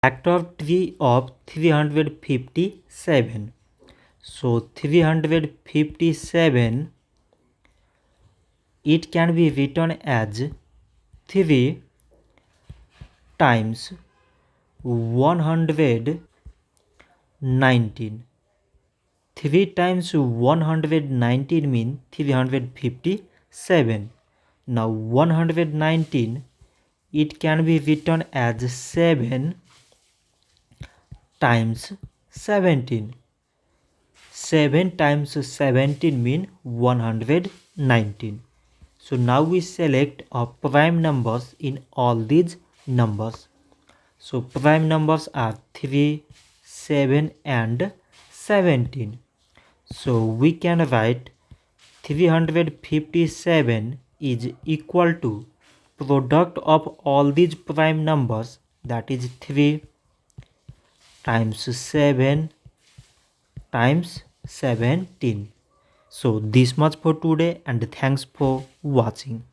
factor tree of 357. So 357, it can be written as 3 times 119. 3 times 119 means 357. Now 119, it can be written as 7 times 17. 7 times 17 means 119. So now we select prime numbers in all these numbers. So prime numbers are 3, 7 and 17. So we can write 357 is equal to product of all these prime numbers, that is 3 times 7 times 17. So this much for today, and thanks for watching.